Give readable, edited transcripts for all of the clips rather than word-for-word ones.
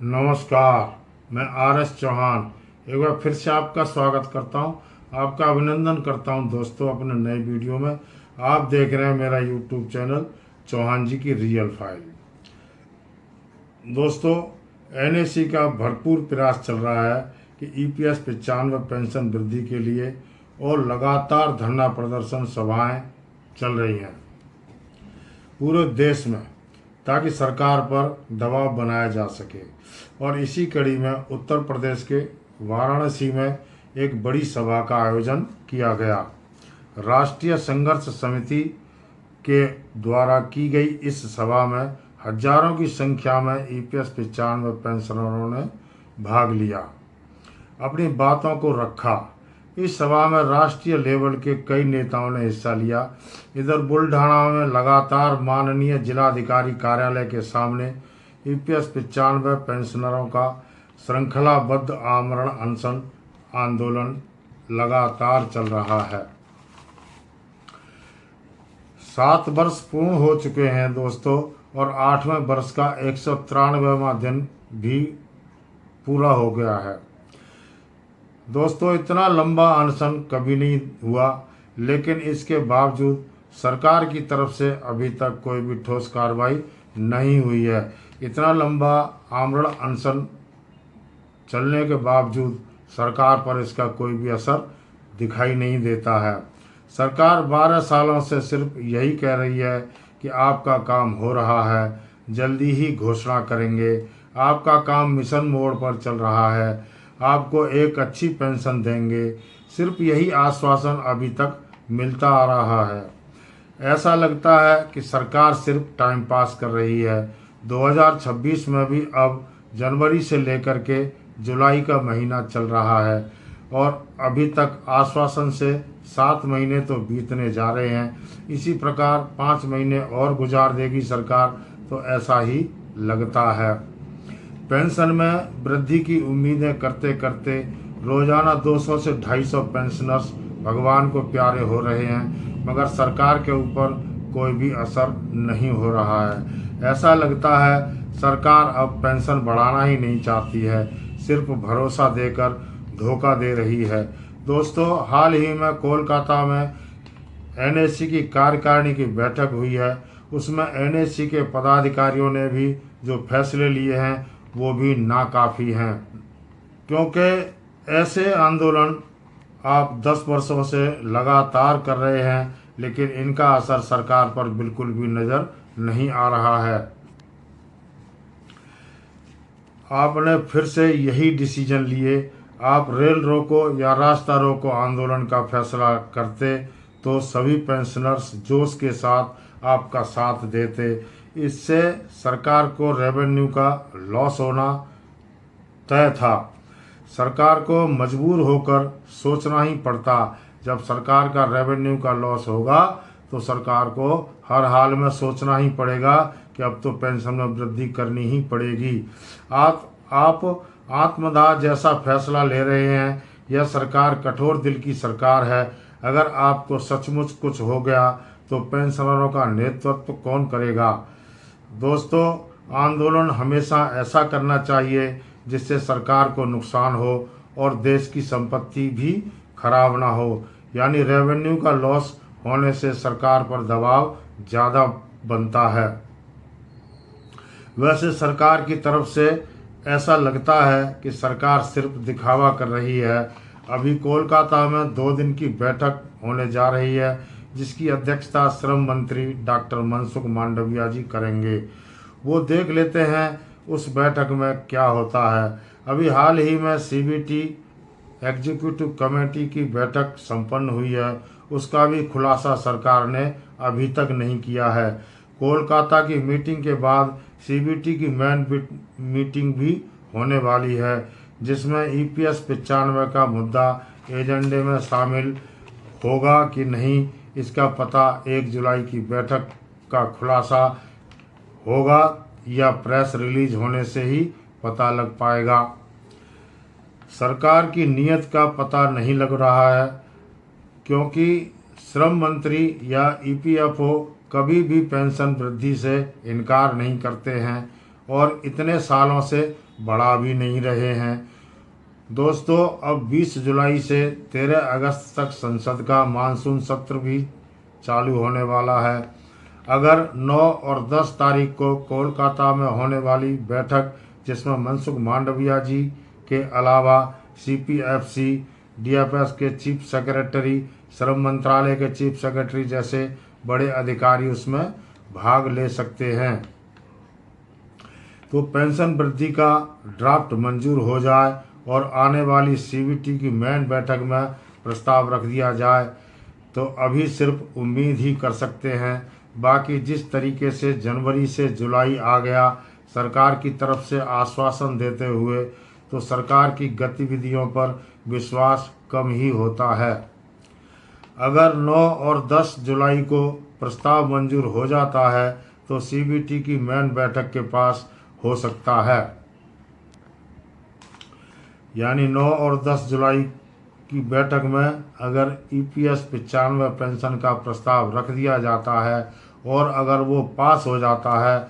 नमस्कार। मैं आर.एस. चौहान एक बार फिर से आपका स्वागत करता हूं, आपका अभिनंदन करता हूं दोस्तों अपने नए वीडियो में। आप देख रहे हैं मेरा यूट्यूब चैनल चौहान जी की रियल फाइल। दोस्तों, एनएसी का भरपूर प्रयास चल रहा है कि ईपीएस 95 पेंशन वृद्धि के लिए और लगातार धरना प्रदर्शन सभाएं चल रही हैं पूरे देश में, ताकि सरकार पर दबाव बनाया जा सके। और इसी कड़ी में उत्तर प्रदेश के वाराणसी में एक बड़ी सभा का आयोजन किया गया। राष्ट्रीय संघर्ष समिति के द्वारा की गई इस सभा में हजारों की संख्या में ईपीएस 95 पेंशनरों ने भाग लिया, अपनी बातों को रखा। इस सभा में राष्ट्रीय लेवल के कई नेताओं ने हिस्सा लिया। इधर बुल्ढाना में लगातार माननीय जिलाधिकारी कार्यालय के सामने ईपीएस 95 पेंशनरों का श्रृंखलाबद्ध आमरण अनशन आंदोलन लगातार चल रहा है। 7 वर्ष पूर्ण हो चुके हैं दोस्तों, और 8वें वर्ष का 193वां दिन भी पूरा हो गया है। दोस्तों, इतना लंबा अनशन कभी नहीं हुआ, लेकिन इसके बावजूद सरकार की तरफ से अभी तक कोई भी ठोस कार्रवाई नहीं हुई है। इतना लंबा आमरण अनशन चलने के बावजूद सरकार पर इसका कोई भी असर दिखाई नहीं देता है। सरकार 12 सालों से सिर्फ यही कह रही है कि आपका काम हो रहा है, जल्दी ही घोषणा करेंगे, आपका काम मिशन मोड पर चल रहा है, आपको एक अच्छी पेंशन देंगे। सिर्फ यही आश्वासन अभी तक मिलता आ रहा है। ऐसा लगता है कि सरकार सिर्फ टाइम पास कर रही है। 2026 में भी अब जनवरी से लेकर के जुलाई का महीना चल रहा है, और अभी तक आश्वासन से 7 महीने तो बीतने जा रहे हैं। इसी प्रकार 5 महीने और गुजार देगी सरकार, तो ऐसा ही लगता है। पेंशन में वृद्धि की उम्मीदें करते करते रोजाना 200 से 250 पेंशनर्स भगवान को प्यारे हो रहे हैं, मगर सरकार के ऊपर कोई भी असर नहीं हो रहा है। ऐसा लगता है सरकार अब पेंशन बढ़ाना ही नहीं चाहती है, सिर्फ भरोसा देकर धोखा दे रही है। दोस्तों, हाल ही में कोलकाता में एनएसी की कार्यकारिणी की बैठक हुई है। उसमें एनएसी के पदाधिकारियों ने भी जो फैसले लिए हैं वो भी नाकाफ़ी हैं, क्योंकि ऐसे आंदोलन आप 10 वर्षों से लगातार कर रहे हैं, लेकिन इनका असर सरकार पर बिल्कुल भी नज़र नहीं आ रहा है। आपने फिर से यही डिसीजन लिए। आप रेल रोको या रास्ता रोको आंदोलन का फैसला करते तो सभी पेंशनर्स जोश के साथ आपका साथ देते। इससे सरकार को रेवेन्यू का लॉस होना तय था। सरकार को मजबूर होकर सोचना ही पड़ता। जब सरकार का रेवेन्यू का लॉस होगा तो सरकार को हर हाल में सोचना ही पड़ेगा कि अब तो पेंशन में वृद्धि करनी ही पड़ेगी। आप आत्मदाह जैसा फैसला ले रहे हैं। यह सरकार कठोर दिल की सरकार है। अगर आपको सचमुच कुछ हो गया तो पेंशनरों का नेतृत्व कौन करेगा? दोस्तों, आंदोलन हमेशा ऐसा करना चाहिए जिससे सरकार को नुकसान हो और देश की संपत्ति भी खराब ना हो। यानी रेवेन्यू का लॉस होने से सरकार पर दबाव ज़्यादा बनता है। वैसे सरकार की तरफ से ऐसा लगता है कि सरकार सिर्फ दिखावा कर रही है। अभी कोलकाता में 2 दिन की बैठक होने जा रही है, जिसकी अध्यक्षता श्रम मंत्री डॉक्टर मनसुख मांडविया जी करेंगे। वो देख लेते हैं उस बैठक में क्या होता है। अभी हाल ही में सीबीटी एग्जीक्यूटिव कमेटी की बैठक संपन्न हुई है, उसका भी खुलासा सरकार ने अभी तक नहीं किया है। कोलकाता की मीटिंग के बाद सीबीटी की मेन मीटिंग भी होने वाली है, जिसमें ईपीएस 95 का मुद्दा एजेंडे में शामिल होगा कि नहीं, इसका पता 1 जुलाई की बैठक का खुलासा होगा या प्रेस रिलीज होने से ही पता लग पाएगा। सरकार की नीयत का पता नहीं लग रहा है, क्योंकि श्रम मंत्री या ईपीएफओ कभी भी पेंशन वृद्धि से इनकार नहीं करते हैं, और इतने सालों से बढ़ा भी नहीं रहे हैं। दोस्तों अब 20 जुलाई से 13 अगस्त तक संसद का मानसून सत्र भी चालू होने वाला है। अगर 9 और 10 तारीख को कोलकाता में होने वाली बैठक, जिसमें मनसुख मांडविया जी के अलावा सीपीएफसी, डीएफएस के चीफ सेक्रेटरी, श्रम मंत्रालय के चीफ सेक्रेटरी जैसे बड़े अधिकारी उसमें भाग ले सकते हैं, तो पेंशन वृद्धि का ड्राफ्ट मंजूर हो जाए और आने वाली सीबीटी की मेन बैठक में प्रस्ताव रख दिया जाए, तो अभी सिर्फ उम्मीद ही कर सकते हैं। बाकी जिस तरीके से जनवरी से जुलाई आ गया सरकार की तरफ से आश्वासन देते हुए, तो सरकार की गतिविधियों पर विश्वास कम ही होता है। अगर 9 और 10 जुलाई को प्रस्ताव मंजूर हो जाता है तो सीबीटी की मेन बैठक के पास हो सकता है, यानी 9 और 10 जुलाई की बैठक में अगर ईपीएस 95 पेंशन का प्रस्ताव रख दिया जाता है और अगर वो पास हो जाता है,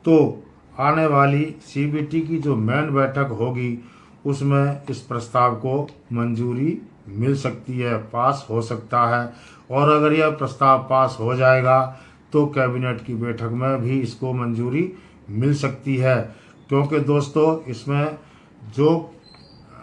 तो आने वाली सीबीटी की जो मेन बैठक होगी उसमें इस प्रस्ताव को मंजूरी मिल सकती है, पास हो सकता है। और अगर यह प्रस्ताव पास हो जाएगा तो कैबिनेट की बैठक में भी इसको मंजूरी मिल सकती है, क्योंकि दोस्तों इसमें जो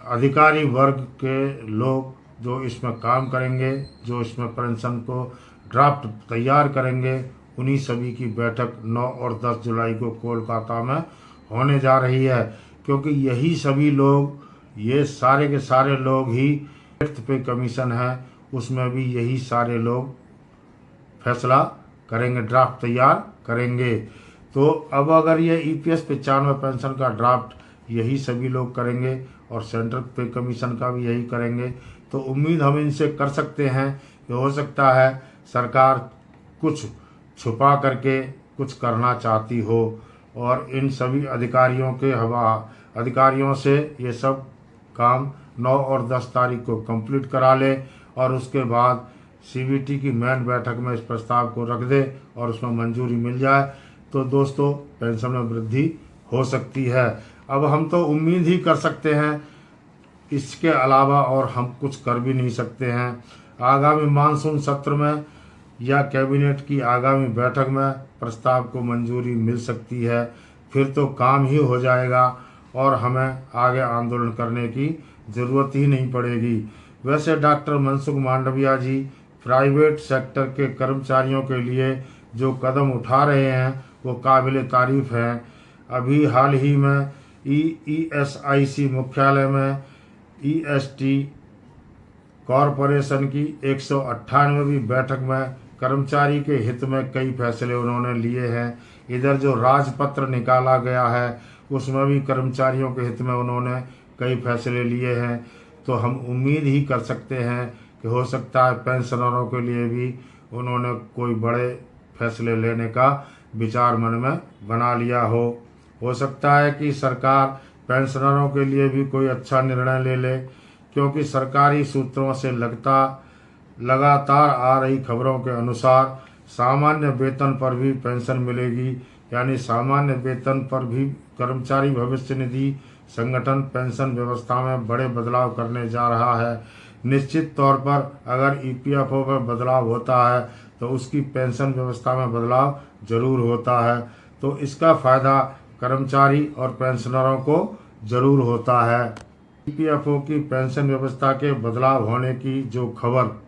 अधिकारी वर्ग के लोग जो इसमें काम करेंगे, जो इसमें पेंशन को ड्राफ्ट तैयार करेंगे, उन्हीं सभी की बैठक 9 और 10 जुलाई को कोलकाता में होने जा रही है, क्योंकि यही सभी लोग, ये सारे के सारे लोग ही पे कमीशन है, उसमें भी यही सारे लोग फैसला करेंगे, ड्राफ्ट तैयार करेंगे। तो अब अगर ये ईपीएस 95 पेंशन का ड्राफ्ट यही सभी लोग करेंगे और सेंट्रल पे कमीशन का भी यही करेंगे, तो उम्मीद हम इनसे कर सकते हैं कि हो सकता है सरकार कुछ छुपा करके कुछ करना चाहती हो और इन सभी अधिकारियों से ये सब काम 9 और 10 तारीख को कंप्लीट करा ले और उसके बाद सीबीटी की मेन बैठक में इस प्रस्ताव को रख दे और उसमें मंजूरी मिल जाए, तो दोस्तों पेंशन में वृद्धि हो सकती है। अब हम तो उम्मीद ही कर सकते हैं, इसके अलावा और हम कुछ कर भी नहीं सकते हैं। आगामी मानसून सत्र में या कैबिनेट की आगामी बैठक में प्रस्ताव को मंजूरी मिल सकती है, फिर तो काम ही हो जाएगा और हमें आगे आंदोलन करने की ज़रूरत ही नहीं पड़ेगी। वैसे डॉक्टर मनसुख मांडविया जी प्राइवेट सेक्टर के कर्मचारियों के लिए जो कदम उठा रहे हैं वो काबिल तारीफ हैं। अभी हाल ही में ईएसआईसी मुख्यालय में ईएसटी कॉरपोरेशन की 198वीं बैठक में कर्मचारी के हित में कई फैसले उन्होंने लिए हैं। इधर जो राजपत्र निकाला गया है उसमें भी कर्मचारियों के हित में उन्होंने कई फैसले लिए हैं, तो हम उम्मीद ही कर सकते हैं कि हो सकता है पेंशनरों के लिए भी उन्होंने कोई बड़े फैसले लेने का विचार मन में बना लिया हो सकता है कि सरकार पेंशनरों के लिए भी कोई अच्छा निर्णय ले ले, क्योंकि सरकारी सूत्रों से लगातार आ रही खबरों के अनुसार सामान्य वेतन पर भी पेंशन मिलेगी, यानी सामान्य वेतन पर भी कर्मचारी भविष्य निधि संगठन पेंशन व्यवस्था में बड़े बदलाव करने जा रहा है। निश्चित तौर पर अगर ईपीएफओ में बदलाव होता है तो उसकी पेंशन व्यवस्था में बदलाव जरूर होता है, तो इसका फ़ायदा कर्मचारी और पेंशनरों को जरूर होता है। ईपीएफओ की पेंशन व्यवस्था के बदलाव होने की जो खबर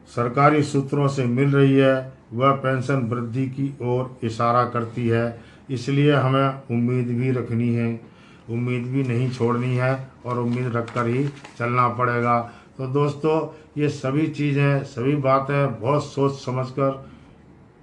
सरकारी सूत्रों से मिल रही है वह पेंशन वृद्धि की ओर इशारा करती है, इसलिए हमें उम्मीद भी रखनी है, उम्मीद भी नहीं छोड़नी है और उम्मीद रखकर ही चलना पड़ेगा। तो दोस्तों ये सभी चीज़ें, सभी बातें बहुत सोच समझकर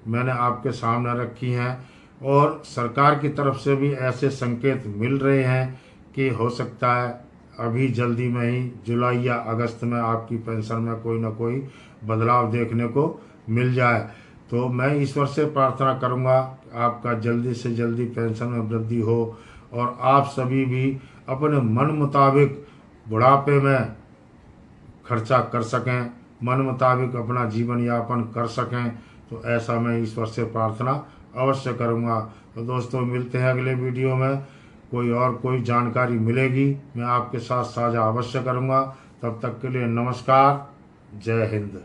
मैंने आपके सामने रखी हैं और सरकार की तरफ से भी ऐसे संकेत मिल रहे हैं कि हो सकता है अभी जल्दी में ही जुलाई या अगस्त में आपकी पेंशन में कोई ना कोई बदलाव देखने को मिल जाए। तो मैं ईश्वर से प्रार्थना करूंगा आपका जल्दी से जल्दी पेंशन में वृद्धि हो और आप सभी भी अपने मन मुताबिक बुढ़ापे में खर्चा कर सकें, मन मुताबिक अपना जीवन यापन कर सकें, तो ऐसा मैं ईश्वर से प्रार्थना अवश्य करूंगा। तो दोस्तों मिलते हैं अगले वीडियो में। कोई जानकारी मिलेगी मैं आपके साथ साझा अवश्य करूँगा। तब तक के लिए नमस्कार, जय हिंद।